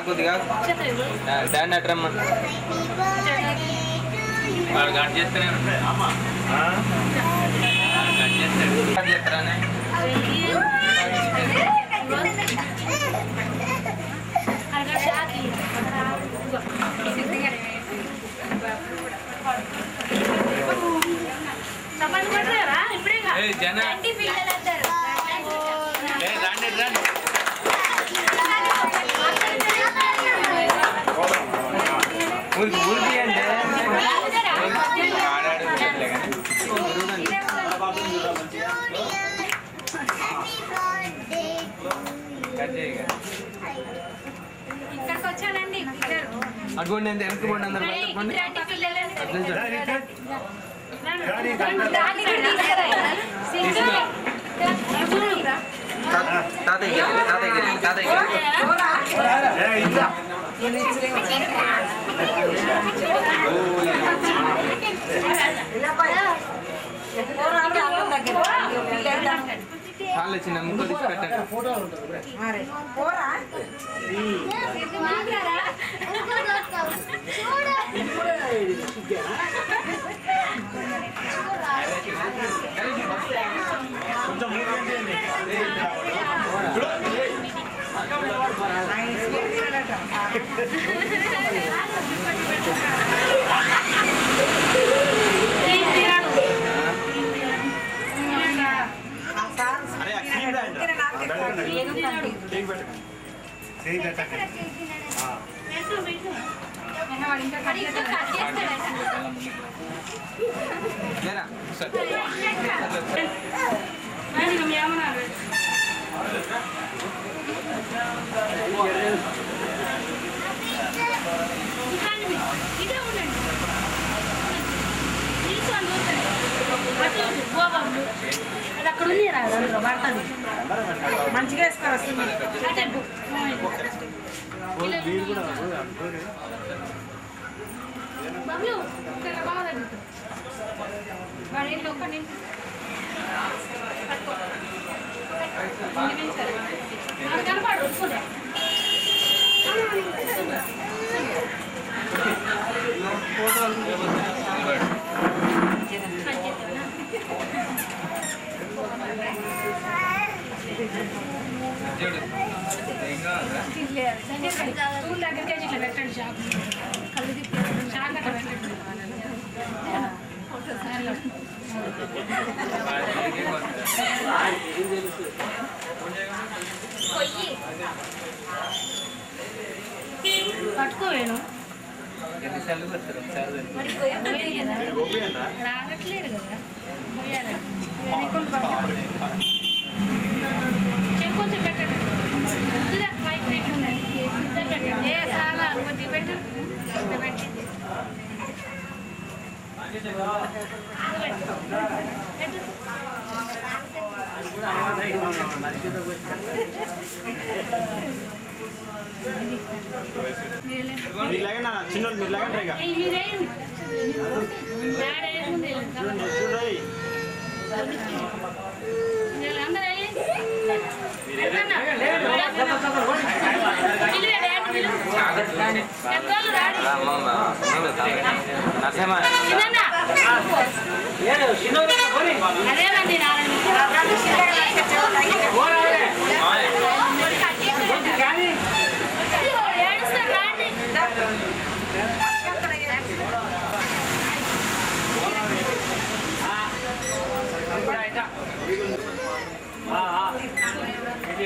కొద్దిగా డాడీ అట్రమ్మ వాడు గంట చేస్తూనే చేస్తారానే జన రండి రండి ఊరికి అంటే ఇక్కడికి వచ్చానండి అటువంటి వెనక్కిపోండి అందరు తాతయ్య తాతయ్య చాలా చిన్న ముక్క తీసి పెట్టండి అక్కడ ఉంది పడుతుంది మంచిగా వేసుకోవాలి పెట్టండి షాప్ షాప్ అట్లా పెట్టండి పట్టుకోవేను రాగట్లేదు కదా కొంచెం పెట్టండి చాలా కొద్దిగా పెట్టు పెట్టి చిన్నోళ్ళు మీరు అదేనండి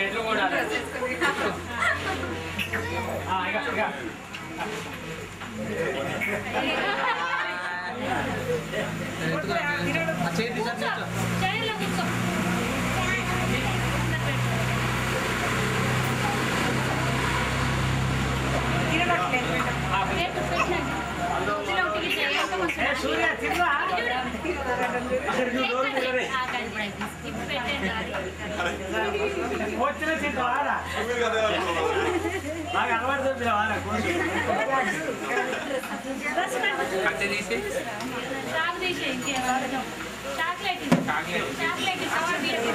ఎట్లు కూడా చేతి చాక్లెట్ చాక్లెట్ కవర్ తీయండి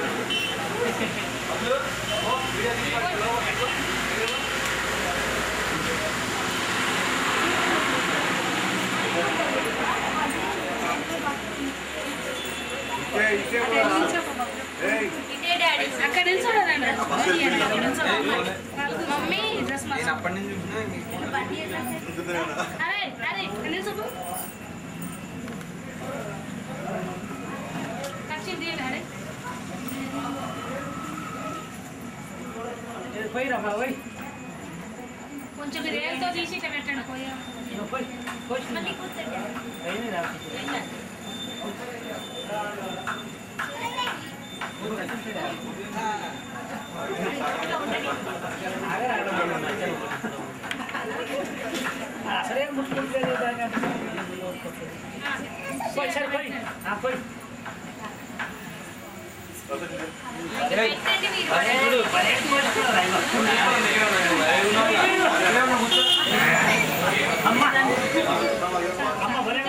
ఇదే డాడీ అక్కడ నిల్చోడండి మమ్మీ డ్రెస్ నేను అప్పటి నుంచి చూసినా అరే అరే నిల్చో కచ్చి దిగ డాడీ పోయిరా బాబాయ్ కొంచెం మీరు ఏదో తీసి ఇట్లా పెట్టండి పోయా మళ్ళీ కూర్చోండి అసలే ముట్టుకుంటుంది పోయి సరే పోయి పోయి పెట్టండి మీరు అమ్మ అమ్మ బరే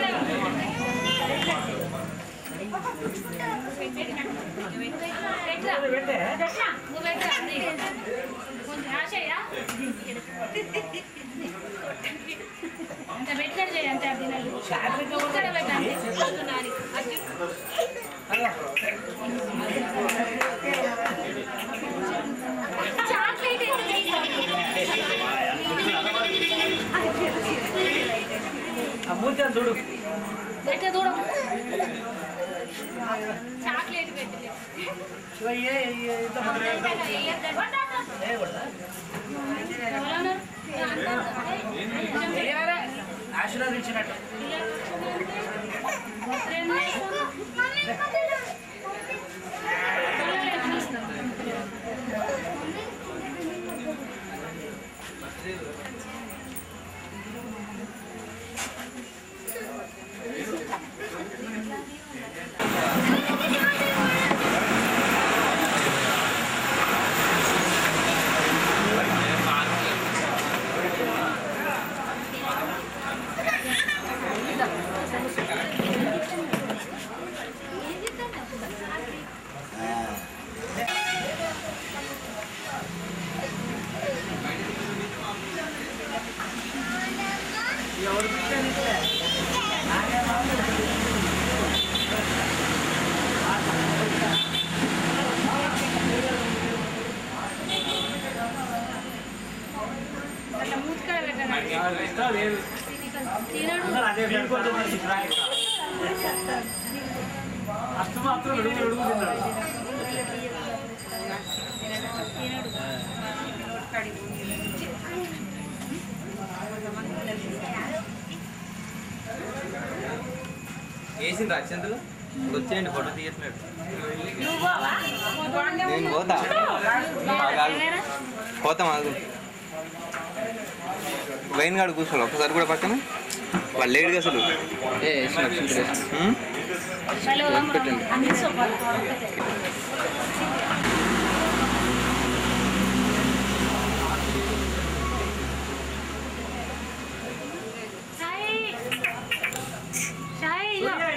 అంత పెట్టారు చేయండి అంత ఇక్కడ పెట్టండి చాక్లెట్ మూర్తి చూడు పెట్టే దూరం చాక్లెట్ పెట్టలేదు ఆశీర్వాదించినట్టు అಷ್ಟು ಮಾತ್ರ ಹುಡುಗುತ್ತಿದ್ದಾಳೆ వేసింది అత్యంతలు వచ్చేయండి ఫోటో తీయట్లేదు నేను పోతా మాకు వైన్ గాడు కూర్చోవాలి ఒకసారి కూడా పక్కన వాళ్ళు లేడుగా అసలు పెట్టండి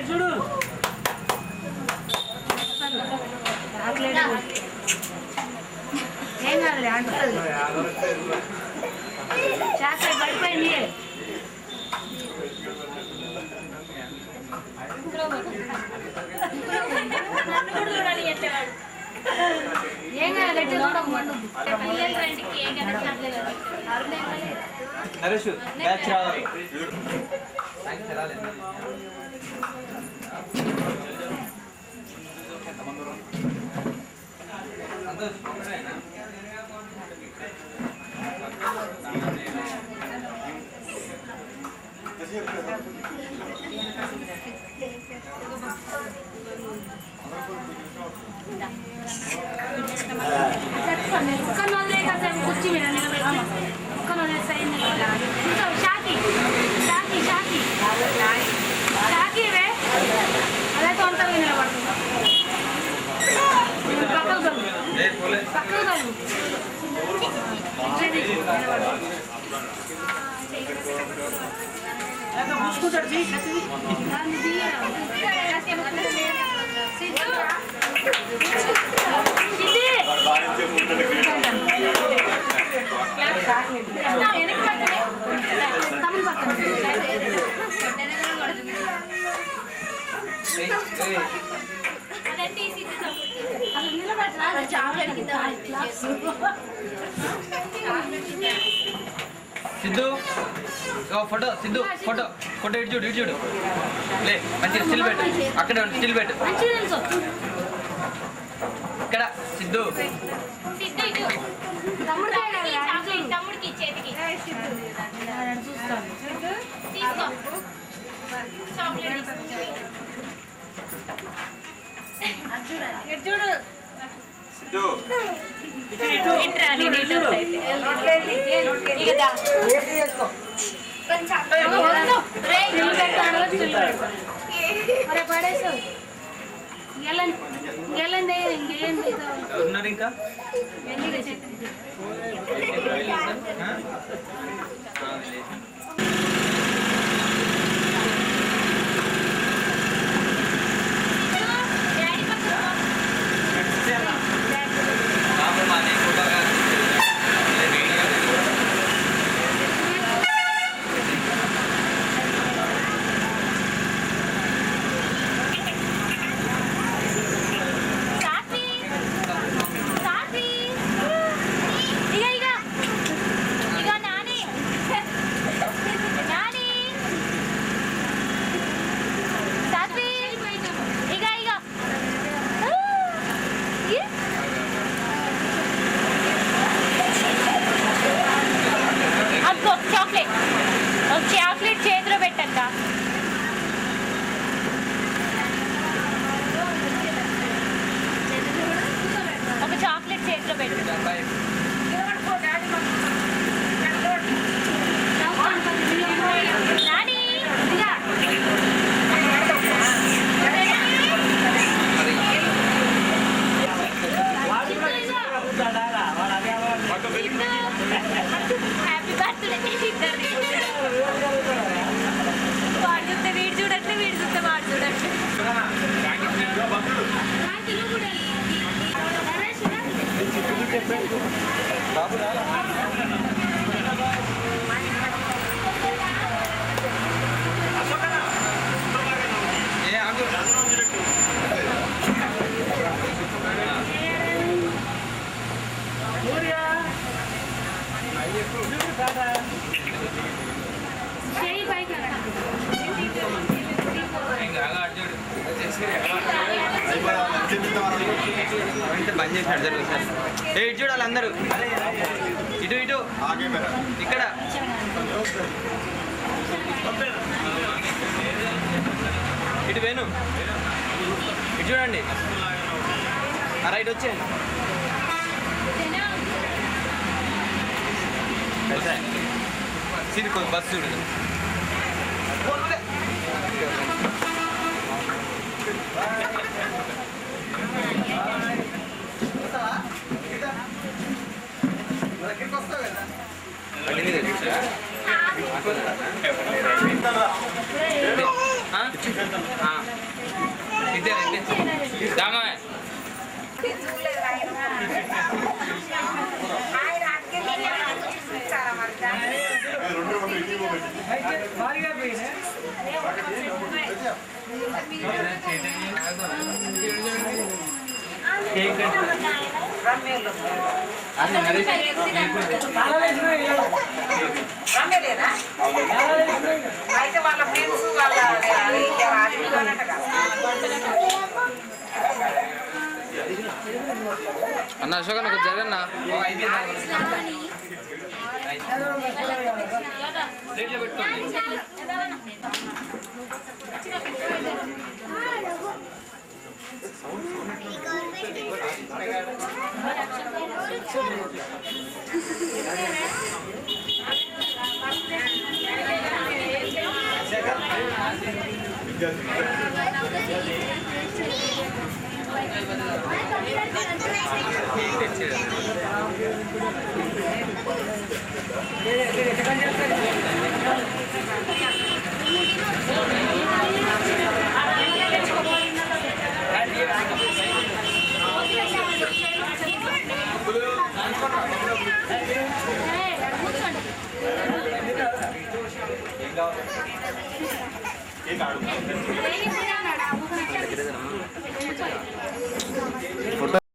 చూడు ఏం కాదు అంటుంది చాక్లెట్ పడిపోయింది ఏం కాదు నరేష్ బ్యాచ్ రావాలి కుర్చీ మీద నిలబెట్టి షాకి షాకి షాకి షాకి అదే తొందరగా నిలబడుతుంది పక్కకు కలుగు చూసుకుంటాడు అదంతా తీసి Siddhu photo Siddhu photo photo ఇటు చూడు ఇటు చూడు లే మంచిగా స్టిల్ పెట్టు అక్కడే స్టిల్ పెట్టు ఇక్కడ సిద్ధు సిద్ధు ఇటు తమ్ముడికి చేతికి తీసుకో చాక్లెట్ చూడు పడేసావు ఉన్నారు ఇంకా చాక్లెట్ చేతిలో పెట్టక్క ఒక చాక్లెట్ చేతిలో పెట్టు హ్యాపీ బర్త్డే వాడు చూస్తే వీడు చూడట్లే వీడు చూస్తే వాడు చూడట్లే బంద్ చేసినాడు జరుగు సార్ ఇటు చూడాలి అందరూ ఇటు ఇటు ఇక్కడ ఇటు వేణు ఇటు చూడండి రైట్ వచ్చేయండి సిరికి బస్సు చూడు దామా అయితే వాళ్ళ ఫ్రెండ్స్ వాళ్ళ అన్న అశోక్ అన్న కొంచెం జరగన్నా ఏ ఫోటో